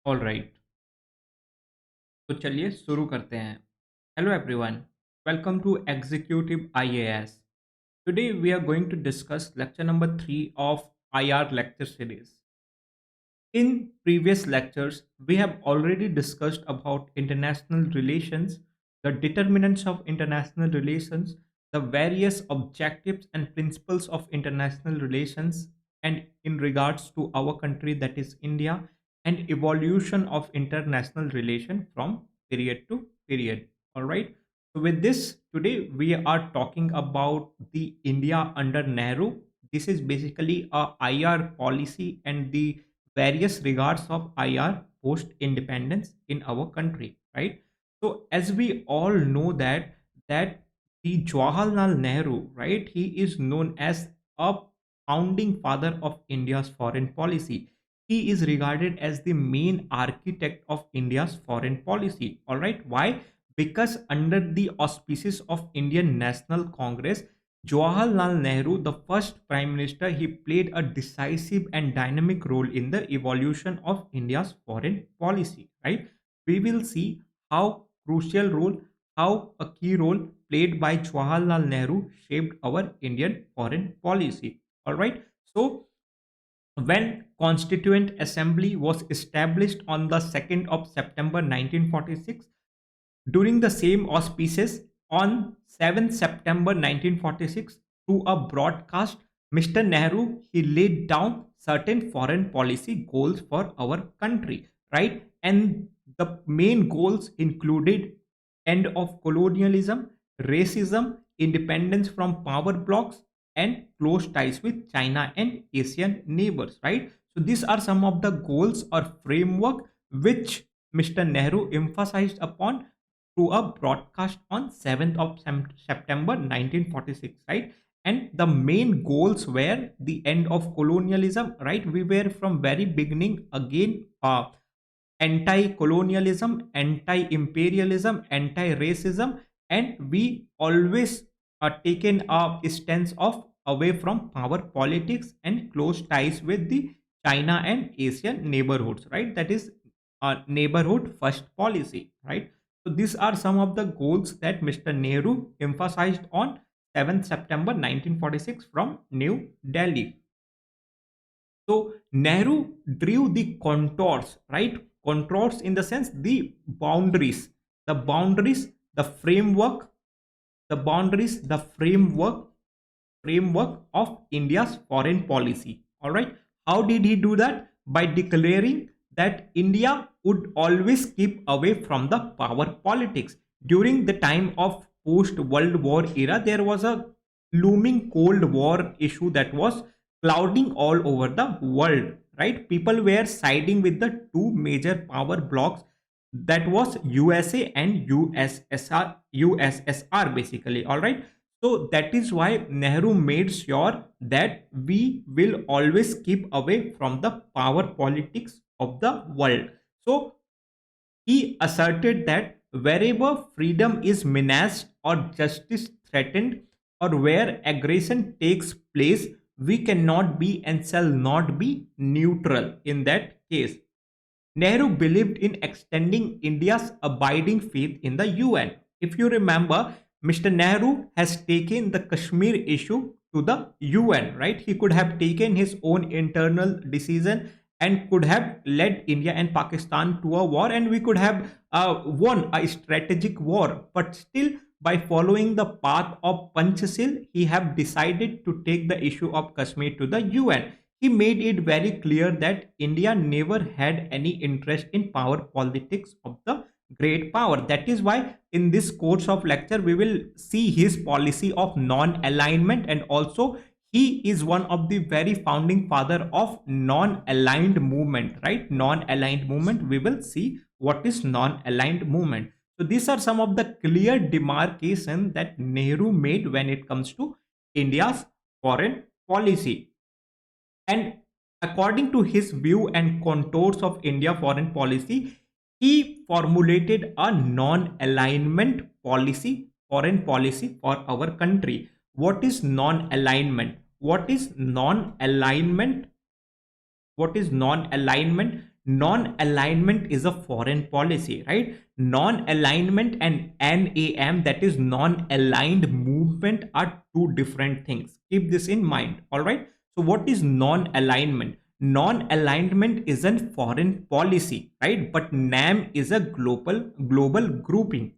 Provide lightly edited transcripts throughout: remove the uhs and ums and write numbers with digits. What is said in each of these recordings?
All right. तो चलिए शुरू करते हैं। Hello everyone, welcome to executive IAS. Today we are going to discuss lecture number 3 of IR lecture series. In previous lectures, we have already discussed about international relations, the determinants of international relations, the various objectives and principles of international relations, and in regards to our country, that is India, and evolution of international relation from period to period. All right. So with this, today we are talking about the India under Nehru. This is basically a IR policy and the various regards of IR post independence in our country, right? So as we all know that the Jawaharlal Nehru, right, he is known as a founding father of India's foreign policy. He is regarded as the main architect of India's foreign policy. All right, why? Because under the auspices of Indian National Congress, Jawaharlal Nehru, the first Prime Minister, he played a decisive and dynamic role in the evolution of India's foreign policy. Right? We will see how crucial role, how a key role played by Jawaharlal Nehru shaped our Indian foreign policy. All right. So when Constituent Assembly was established on the 2nd of September 1946, during the same auspices, on 7th September 1946, through a broadcast, Mr. Nehru he laid down certain foreign policy goals for our country, right? And the main goals included end of colonialism, racism, independence from power blocks, and close ties with China and Asian neighbors, right? So these are some of the goals or framework which Mr. Nehru emphasized upon through a broadcast on 7th of September 1946, right? And the main goals were the end of colonialism, right? We were from very beginning again anti-colonialism, anti-imperialism, anti-racism, and we always taken a stance of away from power politics and close ties with the China and Asian neighborhoods, right? That is neighborhood first policy, right? So these are some of the goals that Mr. Nehru emphasized on 7th September 1946 from New Delhi. So Nehru drew the contours, right? Contours in the sense the boundaries, the framework, the boundaries, the framework of India's foreign policy. All right. How did he do that? By declaring that India would always keep away from the power politics. During the time of post World War era, there was a looming Cold War issue that was clouding all over the world. Right? People were siding with the two major power blocks, that was USA and USSR basically. All right. So that is why Nehru made sure that we will always keep away from the power politics of the world. So he asserted that wherever freedom is menaced or justice threatened or where aggression takes place, we cannot be and shall not be neutral in that case. Nehru believed in extending India's abiding faith in the UN. If you remember, Mr. Nehru has taken the Kashmir issue to the UN, right? He could have taken his own internal decision and could have led India and Pakistan to a war, and we could have won a strategic war. But still, by following the path of Panchashil, he have decided to take the issue of Kashmir to the UN. He made it very clear that India never had any interest in power politics of the great power. That is why in this course of lecture we will see his policy of non-alignment, and also he is one of the very founding father of non-aligned movement, right? Non-aligned movement, we will see what is non-aligned movement. So these are some of the clear demarcation that Nehru made when it comes to India's foreign policy. And according to his view and contours of India foreign policy, he formulated a non-alignment policy, foreign policy for our country. What is non-alignment? What is non-alignment? What is non-alignment? non-alignment is a foreign policy, right? Non-alignment and NAM, that is non-aligned movement, are two different things. Keep this in mind. All right. So what is non-alignment? Non-alignment is a foreign policy, right? But NAM is a global grouping,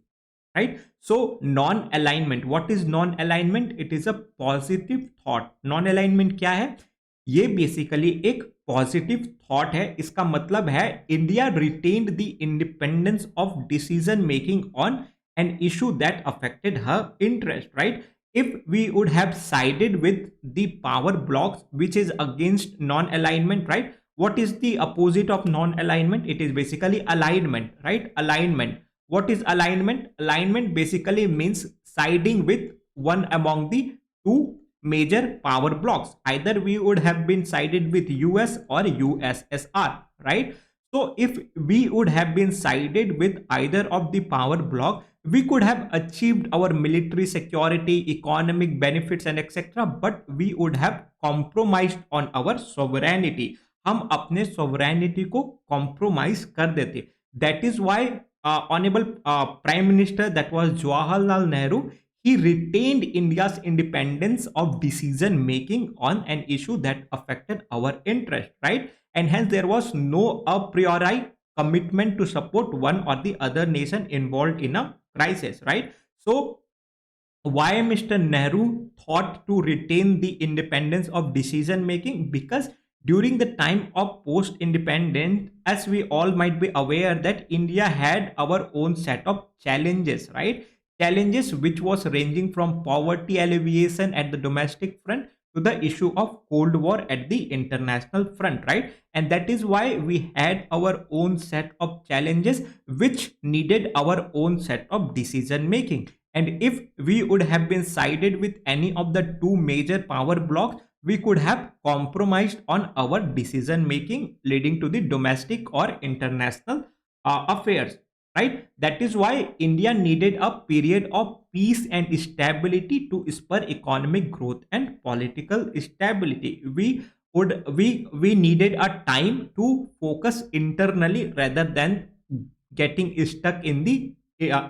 right? So non-alignment, what is non-alignment? It is a positive thought. Non-alignment क्या है? ये basically एक positive thought है. इसका मतलब है India retained the independence of decision making on an issue that affected her interest, right? If we would have sided with the power blocks which is against non-alignment, right? What is the opposite of non-alignment? It is basically alignment, right? Alignment. What is alignment? Alignment basically means siding with one among the two major power blocks. Either we would have been sided with US or USSR, right? So if we would have been sided with either of the power block, we could have achieved our military security, economic benefits and etc. But we would have compromised on our sovereignty. हम अपने sovereignty को compromise कर देते. That is why honorable Prime Minister, that was Jawaharlal Nehru, he retained India's independence of decision making on an issue that affected our interest, right? And hence there was no a priori commitment to support one or the other nation involved in a crisis, right? So why Mr. Nehru thought to retain the independence of decision making? Because during the time of post independence, as we all might be aware, that India had our own set of challenges, right? Challenges which was ranging from poverty alleviation at the domestic front to the issue of Cold War at the international front, right? And that is why we had our own set of challenges which needed our own set of decision making. And if we would have been sided with any of the two major power blocks, we could have compromised on our decision making, leading to the domestic or international affairs, right? That is why India needed a period of peace and stability to spur economic growth and political stability. We needed a time to focus internally rather than getting stuck in the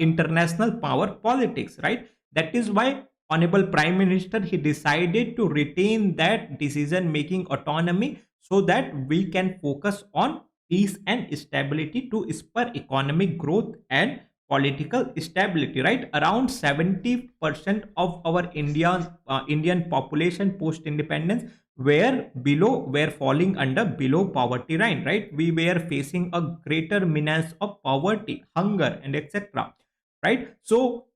international power politics, right? That is why honorable Prime Minister, he decided to retain that decision making autonomy so that we can focus on peace and stability to spur economic growth and political stability, right? Around 70% of our Indian population post independence were falling under below poverty line, right? We were facing a greater menace of poverty, hunger and etc., right? So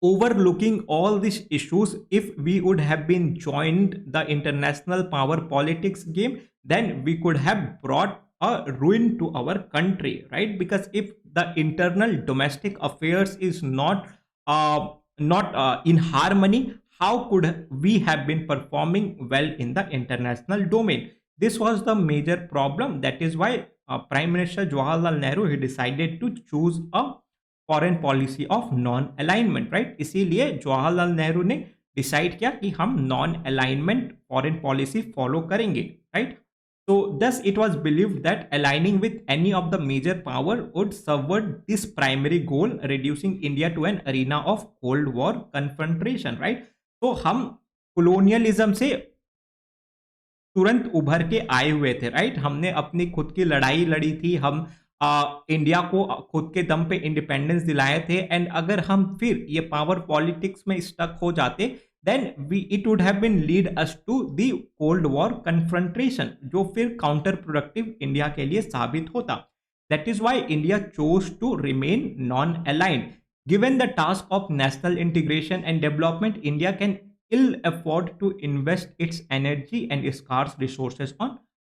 overlooking all these issues, if we would have been joined the international power politics game, then we could have brought a ruin to our country, right? Because if the internal domestic affairs is not in harmony, how could we have been performing well in the international domain? This was the major problem. That is why Prime Minister Jawaharlal Nehru, he decided to choose a foreign policy of non alignment, right? इसीलिए जवाहरलाल नेहरू ने decide किया कि हम non alignment foreign policy follow करेंगे, right? So thus it was believed that aligning with any of the major power would serve this primary goal, reducing India to an arena of Cold War confrontation, right? तो हम colonialism से तुरंत उभर के आए हुए थे, राइट? हमने अपनी खुद की लड़ाई लड़ी थी, हम इंडिया को खुद के दम पे इंडिपेंडेंस दिलाए थे. एंड अगर हम फिर ये पावर पॉलिटिक्स में स्टक हो जाते, then we it would have been lead us to the cold war confrontation, जो फिर काउंटर प्रोडक्टिव इंडिया के लिए साबित होता. That is why India chose to remain non aligned. Given the task of national integration and development, India can ill afford to invest its energy and scarce resources on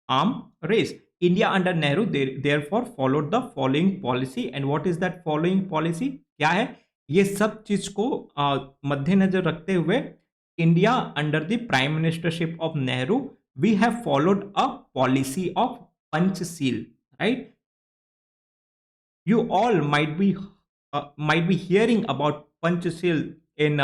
arm race. India under Nehru therefore followed the following policy. And what is that following policy? क्या है? ये सब चीज को मद्देनजर रखते हुए India under the prime ministership of Nehru, we have followed a policy of Panchsheel, right? You all might be hearing about Panchashil in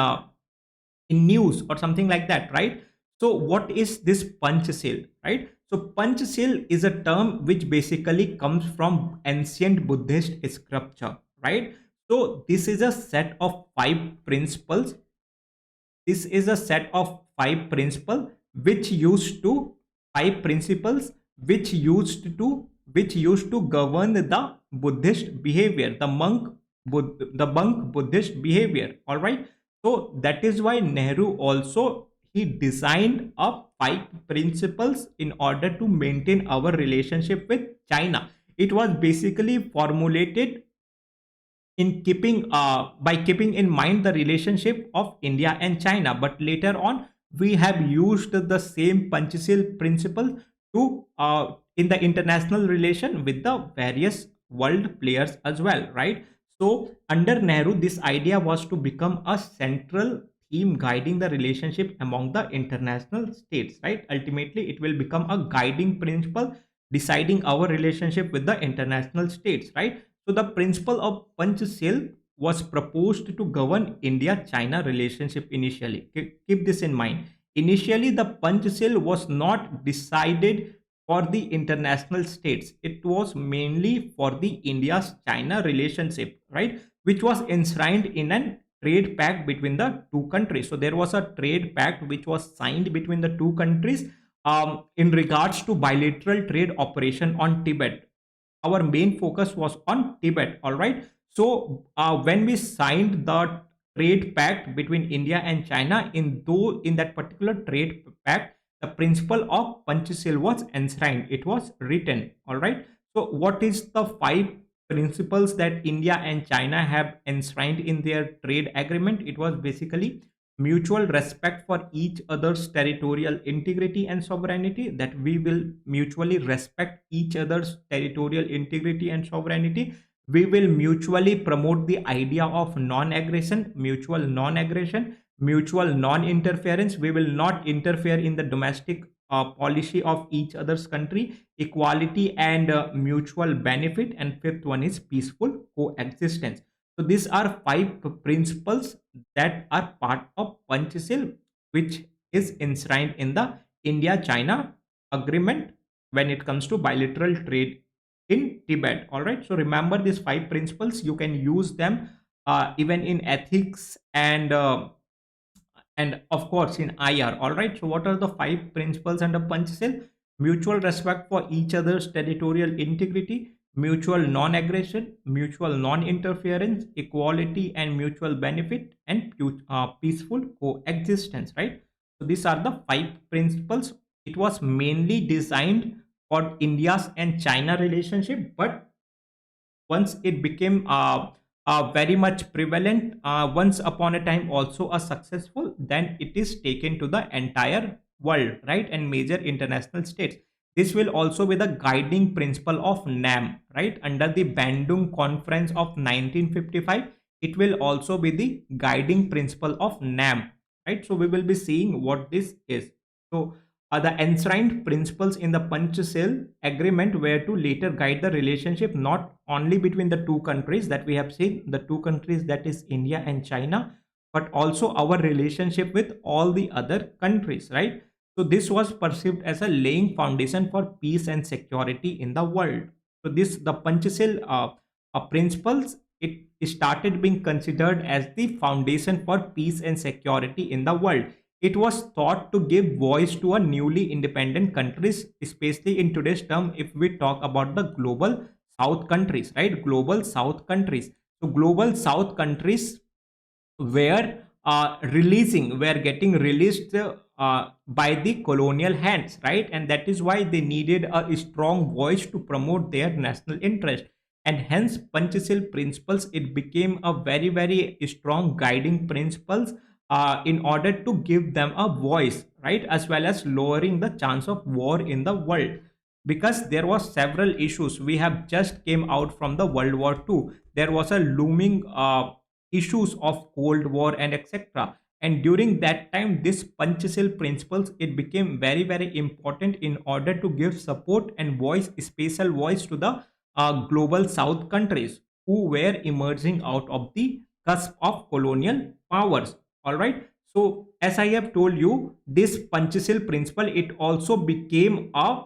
news or something like that, right? So what is this Panchashil, right? So Panchashil is a term which basically comes from ancient Buddhist scripture, right? So this is a set of five principles which used to five principles which used to govern the Buddhist behavior, the monk Buddhist behavior. All right. So that is why Nehru also he designed a five principles in order to maintain our relationship with China. It was basically formulated in keeping by keeping in mind the relationship of India and China. But later on, we have used the same Panchashil principle to in the international relation with the various world players as well, right? So under Nehru, this idea was to become a central theme guiding the relationship among the international states, right? Ultimately, it will become a guiding principle deciding our relationship with the international states, right? So the principle of Panchashil was proposed to govern India-China relationship initially. Keep this in mind. Initially, the Panchashil was not decided for the international states. It was mainly for the India-China relationship, right? Which was enshrined in an trade pact between the two countries. So there was a trade pact which was signed between the two countries in regards to bilateral trade operation on Tibet. Our main focus was on Tibet. All right. So when we signed the trade pact between India and China, in that particular trade pact, the principle of Panchashil was enshrined. It was written. All right. So what is the five principles that India and China have enshrined in their trade agreement? It was basically mutual respect for each other's territorial integrity and sovereignty, that we will mutually respect each other's territorial integrity and sovereignty. We will mutually promote the idea of non-aggression, mutual non-interference. We will not interfere in the domestic policy of each other's country, equality and mutual benefit, and fifth one is peaceful coexistence. So these are five principles that are part of Panchashil, which is enshrined in the India-China agreement when it comes to bilateral trade in Tibet. All right. So remember these five principles. You can use them even in ethics and of course in IR. All right. So what are the five principles under Panchashil? Mutual respect for each other's territorial integrity, mutual non-aggression, mutual non-interference, equality and mutual benefit, and peaceful coexistence. Right. So these are the five principles. It was mainly designed for India's and China relationship, but once it became very much prevalent, once upon a time also a successful, then it is taken to the entire world, right, and major international states. This will also be the guiding principle of NAM, right, under the Bandung Conference of 1955. It will also be the guiding principle of NAM, right? So we will be seeing what this is. So the enshrined principles in the Panchashil agreement were to later guide the relationship not only between the two countries that we have seen, the two countries that is India and China, but also our relationship with all the other countries, right? So this was perceived as a laying foundation for peace and security in the world. So this the Panchashil principles, it started being considered as the foundation for peace and security in the world. It was thought to give voice to a newly independent countries, especially in today's term, if we talk about the global South countries, right? Global South countries. So global South countries were were getting released by the colonial hands, right? And that is why they needed a strong voice to promote their national interest. And hence Panchashil principles, it became a very strong guiding principles in order to give them a voice, right, as well as lowering the chance of war in the world, because there was several issues. We have just came out from the World War II. There was a looming issues of Cold War and etc. And during that time, this Panchashil principles, it became very important in order to give support and voice, special voice to the global South countries who were emerging out of the cusp of colonial powers. All right. So as I have told you, this Panchashil principle, it also became a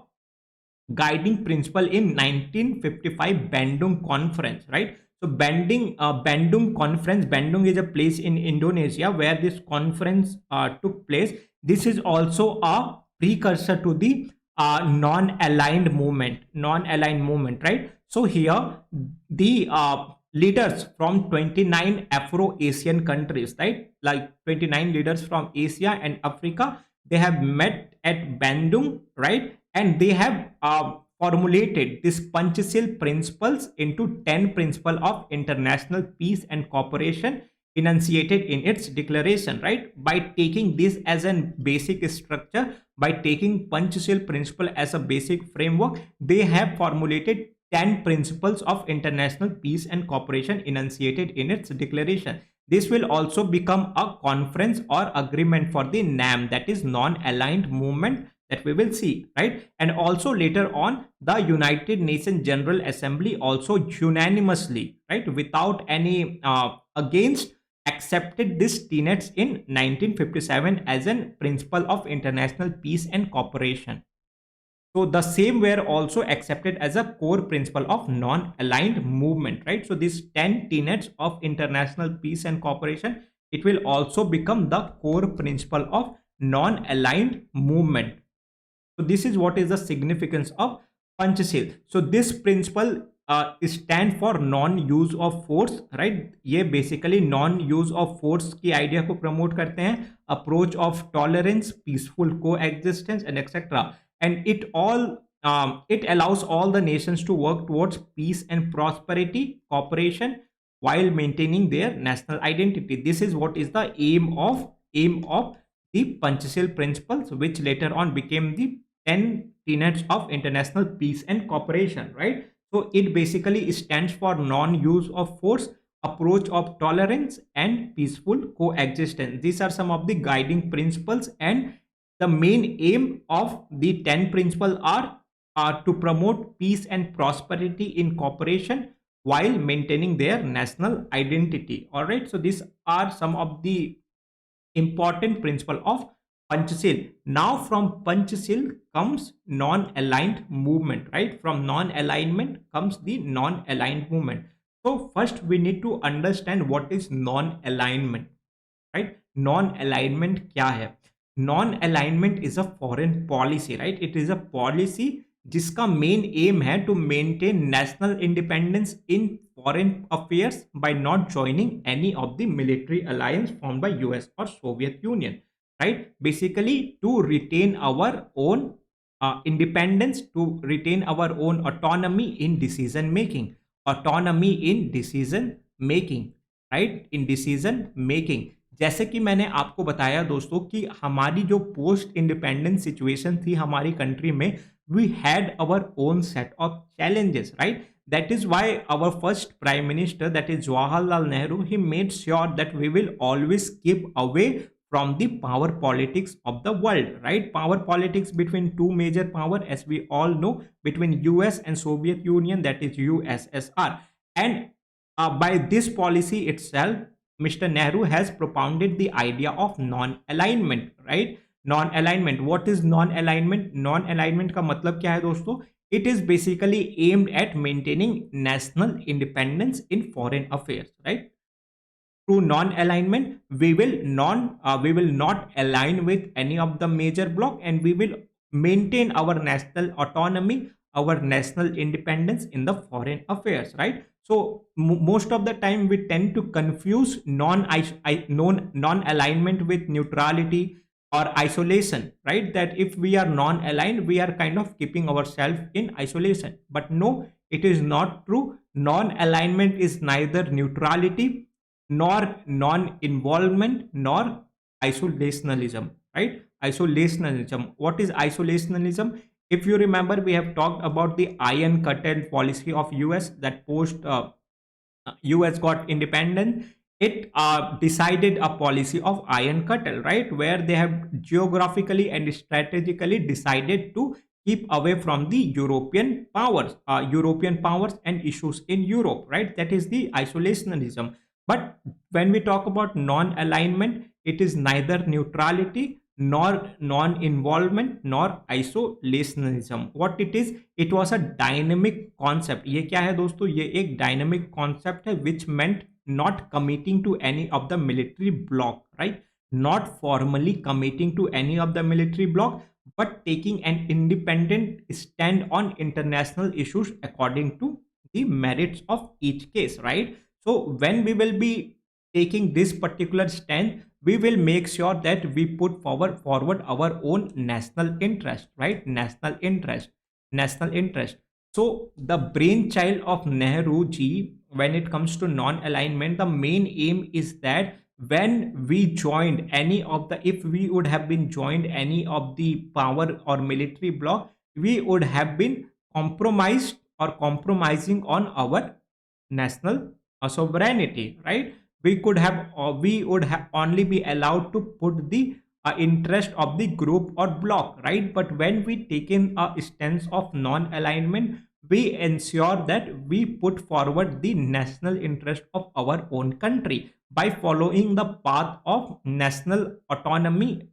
guiding principle in 1955 Bandung Conference, right? So Bandung Conference, Bandung is a place in Indonesia where this conference took place. This is also a precursor to the non-aligned movement, right? So here the leaders from 29 Afro-Asian countries, right? Like 29 leaders from Asia and Africa, they have met at Bandung, right? And they have formulated this Panchashil principles into 10 principles of international peace and cooperation enunciated in its declaration, right? By taking this as a basic structure, by taking Panchashil principle as a basic framework, they have formulated 10 principles of international peace and cooperation enunciated in its declaration. This will also become a conference or agreement for the NAM, that is non-aligned movement, that we will see, right? And also later on, the United Nations General Assembly also unanimously, right, without any against, accepted this tenets in 1957 as a principle of international peace and cooperation. So the same were also accepted as a core principle of non-aligned movement, right? So these 10 tenets of international peace and cooperation, it will also become the core principle of non-aligned movement. So this is what is the significance of Panchashil. So this principle stand for non-use of force, right? ये basically non-use of force की idea को promote करते हैं, approach of tolerance, peaceful coexistence, and etc. And it allows all the nations to work towards peace and prosperity, cooperation, while maintaining their national identity. This is what is the aim of the Panchashil principles, which later on became the 10 tenets of international peace and cooperation, right? So it basically stands for non-use of force, approach of tolerance, and peaceful coexistence. These are some of the guiding principles, and the main aim of the 10 principles are to promote peace and prosperity in cooperation while maintaining their national identity. All right, so these are some of the important principle of Panchashil. Now from Panchashil comes non-aligned movement, right? From non-alignment comes the non-aligned movement. So first we need to understand what is non-alignment, right? Non-alignment क्या है? Non-alignment is a foreign policy, right? It is a policy जिसका main aim है to maintain national independence in foreign affairs by not joining any of the military alliance formed by US or Soviet Union, right? Basically to retain our own independence, to retain our own autonomy in decision making, right? In decision making. जैसे कि मैंने आपको बताया दोस्तों कि हमारी जो post independence situation थी हमारी कंट्री में, we had our own set of challenges, right? That is why our first prime minister, that is Jawaharlal Nehru, he made sure that we will always keep away from the power politics of the world, right? Power politics between two major power, as we all know, between US and Soviet Union, that is USSR. And by this policy itself, Mr. Nehru has propounded the idea of non-alignment, right? Non-alignment. What is non-alignment? Non-alignment का मतलब क्या है दोस्तों? It is basically aimed at maintaining national independence in foreign affairs, right? Through non-alignment, we will not align with any of the major bloc, and we will maintain our national autonomy, our national independence in the foreign affairs, right? So most of the time we tend to confuse non-alignment with neutrality or isolation, right? That if we are non-aligned, we are kind of keeping ourselves in isolation. But no, it is not true. Non-alignment is neither neutrality nor non-involvement nor isolationalism, right? Isolationalism. What is isolationalism? If you remember, we have talked about the iron curtain policy of US, that post US got independent, it decided a policy of iron curtain, right? Where they have geographically and strategically decided to keep away from the European powers and issues in Europe, right? That is the isolationism. But when we talk about non-alignment, it is neither neutrality nor non-involvement, nor isolationism. What it is, it was a dynamic concept. ये क्या है दोस्तों, ये एक dynamic concept है which meant not committing to any of the military bloc, right? Not formally committing to any of the military bloc, but taking an independent stand on international issues according to the merits of each case, right? So when we will be taking this particular stand, we will make sure that we put forward our own national interest, right? National interest. So the brainchild of Nehru ji, when it comes to non-alignment, the main aim is that when we joined any of the, if we would have been joined any of the power or military bloc, we would have been compromised or compromising on our national sovereignty, right? We would have only be allowed to put the interest of the group or bloc, right? But when we take in a stance of non-alignment, we ensure that we put forward the national interest of our own country by following the path of national autonomy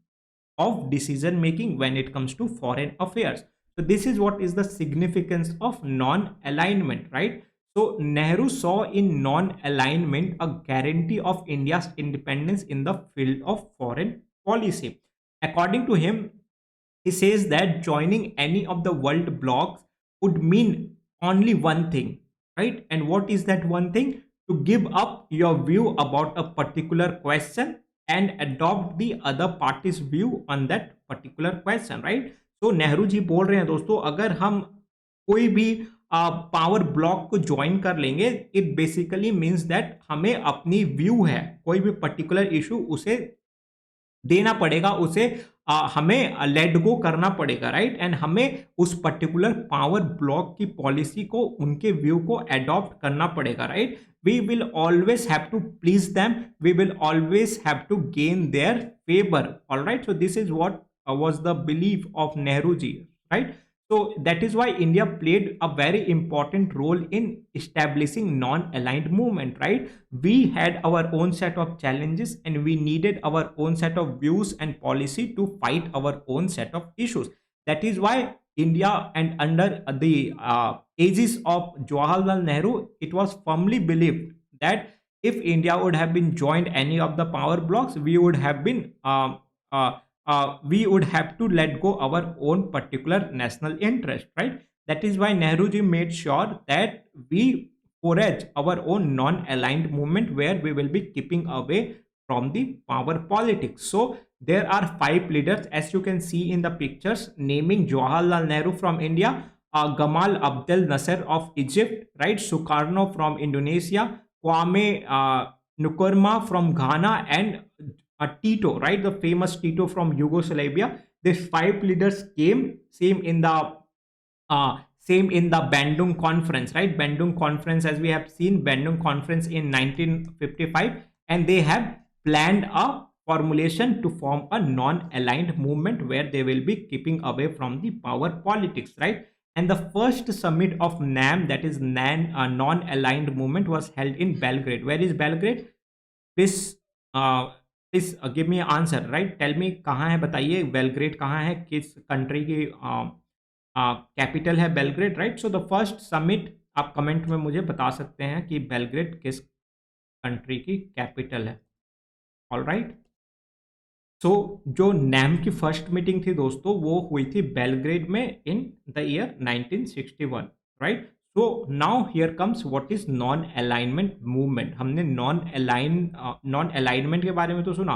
of decision making when it comes to foreign affairs. So this is what is the significance of non-alignment, right? So Nehru saw in non-alignment a guarantee of India's independence in the field of foreign policy. According to him, he says that joining any of the world blocs would mean only one thing, right? And what is that one thing? To give up your view about a particular question and adopt the other party's view on that particular question, right? So Nehru ji बोल रहे हैं दोस्तों, अगर हम कोई भी power block को join कर लेंगे, इट बेसिकली मीन्स दैट हमें अपनी व्यू है कोई भी पर्टिकुलर इशू उसे देना पड़ेगा, उसे हमें लेट गो करना पड़ेगा, राइट? एंड हमें उस पर्टिकुलर पावर ब्लॉक की पॉलिसी को, उनके व्यू को अडॉप्ट करना पड़ेगा, right? We will always have to please them, we will always have to gain their favour, alright? So this is what was the belief of Nehru ji, right? So that is why India played a very important role in establishing non-aligned movement, right? We had our own set of challenges and we needed our own set of views and policy to fight our own set of issues. That is why India, and under the aegis of Jawaharlal Nehru, it was firmly believed that if India would have been joined any of the power blocks, we would have been we would have to let go our own particular national interest, right? That is why Nehru ji made sure that we forage our own non-aligned movement where we will be keeping away from the power politics. So there are 5 leaders, as you can see in the pictures, naming Jawaharlal Nehru from India, Gamal Abdel Nasser of Egypt, right? Sukarno from Indonesia, Kwame Nkrumah from Ghana, and Tito, right? The famous Tito from Yugoslavia. These 5 leaders came same in the Bandung Conference, right? Bandung Conference, as we have seen, Bandung Conference in 1955, and they have planned a formulation to form a non-aligned movement where they will be keeping away from the power politics, right? And the first summit of NAM, that is non-aligned movement, was held in Belgrade. Where is Belgrade? Please please give me answer, right? Tell me, कहाँ है बताइए, Belgrade कहाँ है, किस country की capital है Belgrade, right? So the first summit, आप comment में मुझे बता सकते हैं कि बेलग्रेड किस कंट्री की कैपिटल है, ऑल राइट? सो जो नैम की फर्स्ट मीटिंग थी दोस्तों, वो हुई थी बेलग्रेड में in the year 1961, right? So now here comes what is non alignment movement. हमने नॉन अलाइनमेंट के बारे में तो सुना,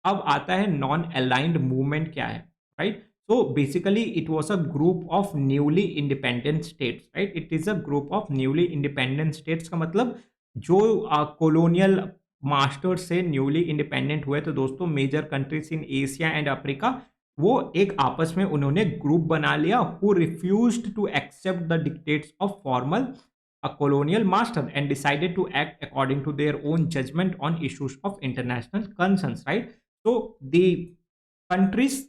अब आता है नॉन अलाइंड मूवमेंट क्या है, right? So basically it was a group of newly independent states, right? It is a group of newly independent states का मतलब जो कॉलोनियल मास्टर से न्यूली इंडिपेंडेंट हुए तो दोस्तों major countries in Asia and Africa, वो एक आपस में उन्होंने ग्रुप बना लिया who refused to accept the dictates of formal a colonial master and decided to act according to their own judgment on issues of international concerns, right? So the countries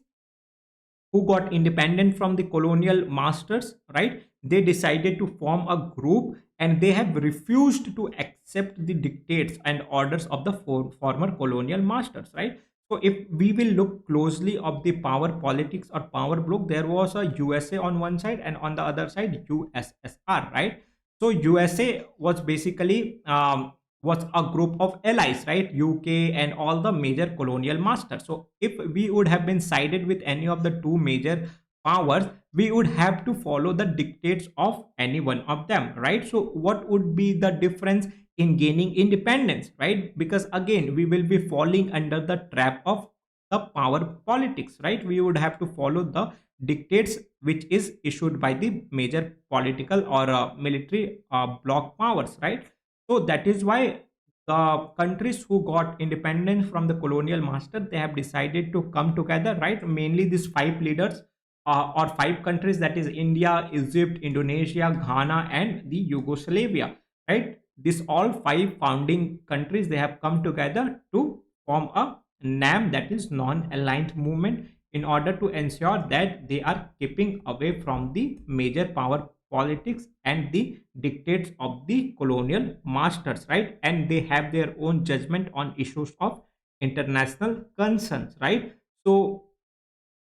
who got independent from the colonial masters, right, they decided to form a group and they have refused to accept the dictates and orders of the former colonial masters, right? So if we will look closely of the power politics or power block, there was a USA on one side and on the other side USSR, right? So USA was basically was a group of allies, right? UK and all the major colonial masters. So if we would have been sided with any of the two major powers, we would have to follow the dictates of any one of them, right? So what would be the difference in gaining independence, right? Because again, we will be falling under the trap of the power politics, right? We would have to follow the dictates which is issued by the major political or military bloc powers, right? So that is why the countries who got independence from the colonial master, they have decided to come together, right? Mainly these five leaders or five countries, that is India, Egypt, Indonesia, Ghana and the Yugoslavia, right? These all five founding countries, they have come together to form a NAM, that is non-aligned movement, in order to ensure that they are keeping away from the major power politics and the dictates of the colonial masters, right? And they have their own judgment on issues of international concerns, right? So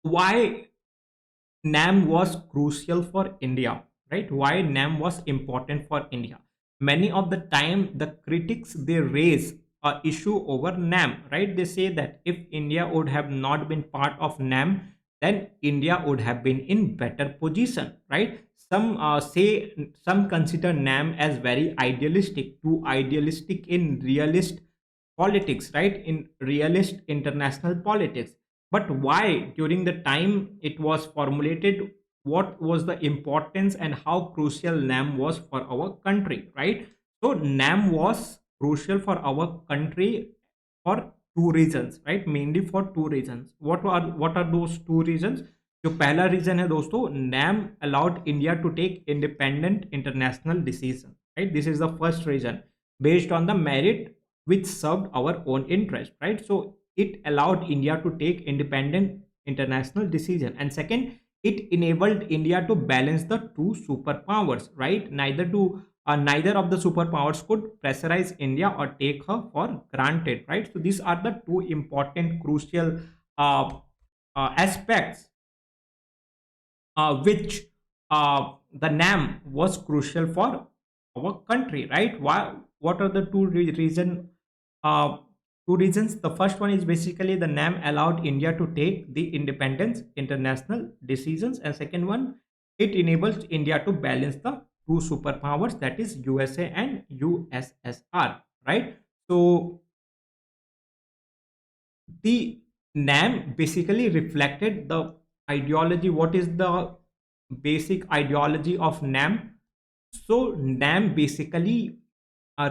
why NAM was crucial for India, right? Why NAM was important for India? Many of the time, the critics, they raise a issue over NAM, right? They say that if India would have not been part of NAM, then India would have been in better position, right? Some consider NAM as very idealistic, too idealistic in realist politics, right? In realist international politics. But why, during the time it was formulated, what was the importance and how crucial NAM was for our country, right? So NAM was crucial for our country for two reasons, right? Mainly for two reasons. What are those two reasons? जो पहला reason है दोस्तों, NAM allowed India to take independent international decision, right? This is the first reason, based on the merit which served our own interest, right? So it allowed India to take independent international decision. And second, it enabled India to balance the two superpowers, right? Neither of the superpowers could pressurize India or take her for granted, right? So these are the two important crucial uh, aspects which the NAM was crucial for our country, right? Why? What are the uh, two reasons? The first one is basically the NAM allowed India to take the independence international decisions, and second one, it enables India to balance the two superpowers, that is USA and USSR, right? So the NAM basically reflected the ideology. What is the basic ideology of NAM? So NAM basically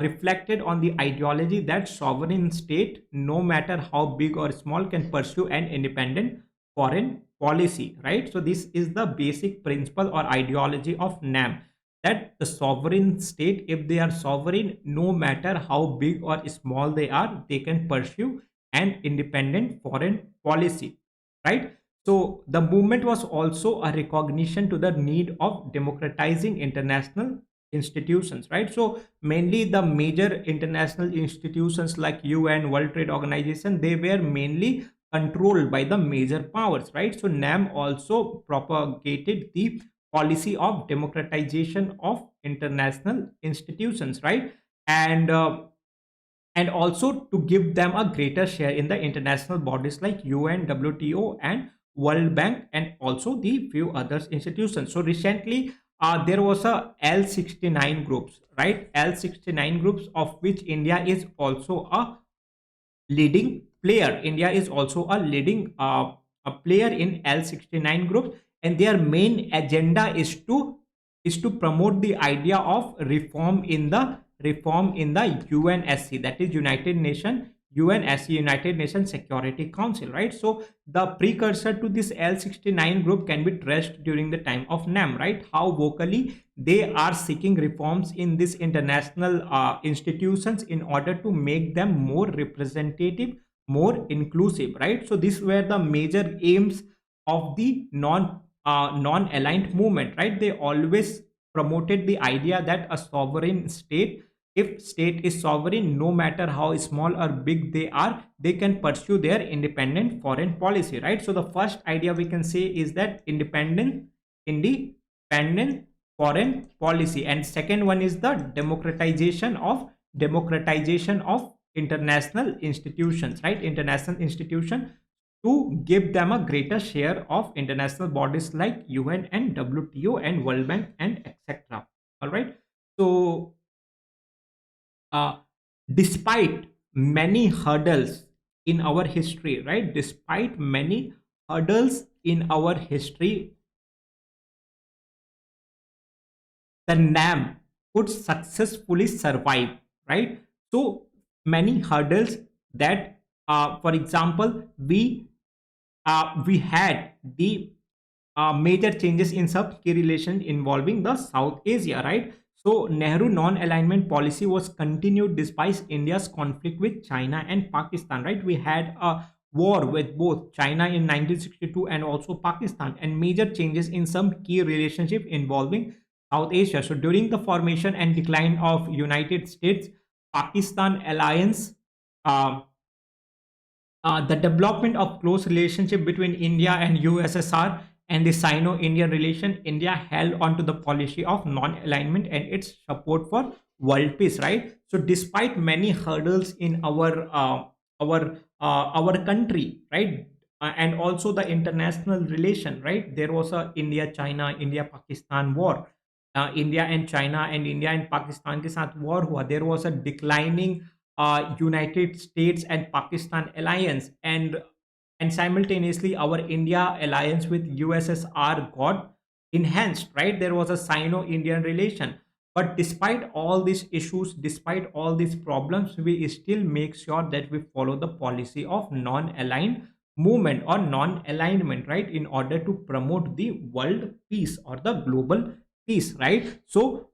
reflected on the ideology that sovereign state, no matter how big or small, can pursue an independent foreign policy, right? So this is the basic principle or ideology of NAM, that the sovereign state, if they are sovereign, no matter how big or small they are, they can pursue an independent foreign policy, right? So the movement was also a recognition to the need of democratizing international institutions, right? So mainly the major international institutions like UN, World Trade Organization, they were mainly controlled by the major powers, right? So NAM also propagated the policy of democratization of international institutions, right? And also to give them a greater share in the international bodies like UN, WTO, and World Bank, and also the few other institutions. So recently, there was a L69 groups, right? L69 groups, of which India is also a leading player. India is also a leading a player in L69 groups, and their main agenda is to promote the idea of reform in the UNSC, that is United Nations UNSC, United Nations Security Council, right? So the precursor to this L69 group can be traced during the time of NAM, right? How vocally they are seeking reforms in these international institutions in order to make them more representative, more inclusive, right? So these were the major aims of the non-aligned movement, right? They always promoted the idea that a sovereign state if state is sovereign, no matter how small or big they are, they can pursue their independent foreign policy, right? So the first idea we can say is that independent foreign policy, and second one is the democratization of international institutions, right? International institution, to give them a greater share of international bodies like UN and WTO and World Bank and etc. All right. So uh, despite many hurdles in our history, right? Despite many hurdles in our history, the NAM could successfully survive, right? So many hurdles that, for example, we had the major changes in some key relations involving the South Asia, right? So Nehru non-alignment policy was continued despite India's conflict with China and Pakistan, right? We had a war with both China in 1962 and also Pakistan, and major changes in some key relationship involving South Asia. So during the formation and decline of United States Pakistan alliance, uh, the development of close relationship between India and USSR and the Sino-Indian relation, India held on to the policy of non-alignment and its support for world peace, right? So despite many hurdles in our country, right, and also the international relation, right? There was a India-China, India-Pakistan war. India and China and India and Pakistan के साथ war हुआ. There was a declining United States and Pakistan alliance, and simultaneously our India alliance with USSR got enhanced, right? There was a Sino-Indian relation. But despite all these issues, despite all these problems, we still make sure that we follow the policy of non-aligned movement or non-alignment, right? In order to promote the world peace or the global peace, right? So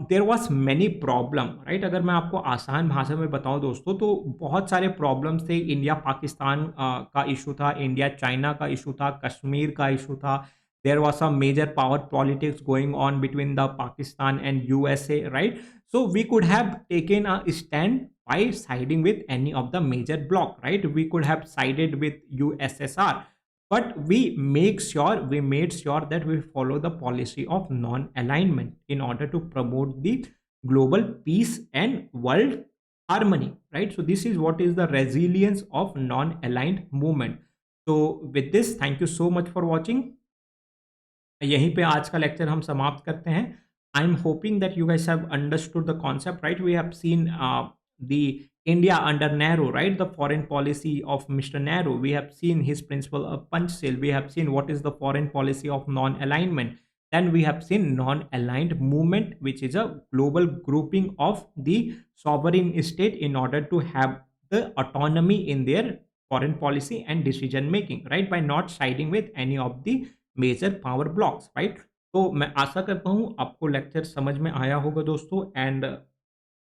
there was many problem, right? अगर मैं आपको आसान भाषा में बताऊं दोस्तों, तो बहुत सारे प्रॉब्लम्स थे. इंडिया पाकिस्तान का इशू था, इंडिया चाइना का इशू था, कश्मीर का इशू था. There was some major power politics going on between the Pakistan and USA, right? So we could have taken a stand by siding with any of the major bloc, right? We could have sided with USSR, but we made sure that we follow the policy of non-alignment in order to promote the global peace and world harmony, right? So this is what is the resilience of non-aligned movement. So with this, thank you so much for watching. यहीं पे आज का lecture हम समाप्त करते हैं. I am hoping that you guys have understood the concept, right? We have seen the India under Nehru, right? The foreign policy of Mr. Nehru. We have seen his principle of Panchshil. We have seen what is the foreign policy of non-alignment. Then we have seen non-aligned movement, which is a global grouping of the sovereign state in order to have the autonomy in their foreign policy and decision making, right? By not siding with any of the major power blocs, right? तो मैं आशा करता हूँ आपको lecture समझ में आया होगा दोस्तों. And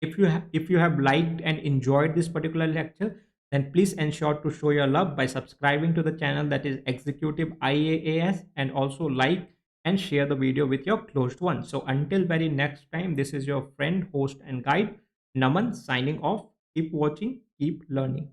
if you have liked and enjoyed this particular lecture, then please ensure to show your love by subscribing to the channel, that is Executive IAS, and also like and share the video with your closed ones. So until very next time, this is your friend, host and guide Naman, signing off. Keep watching, keep learning.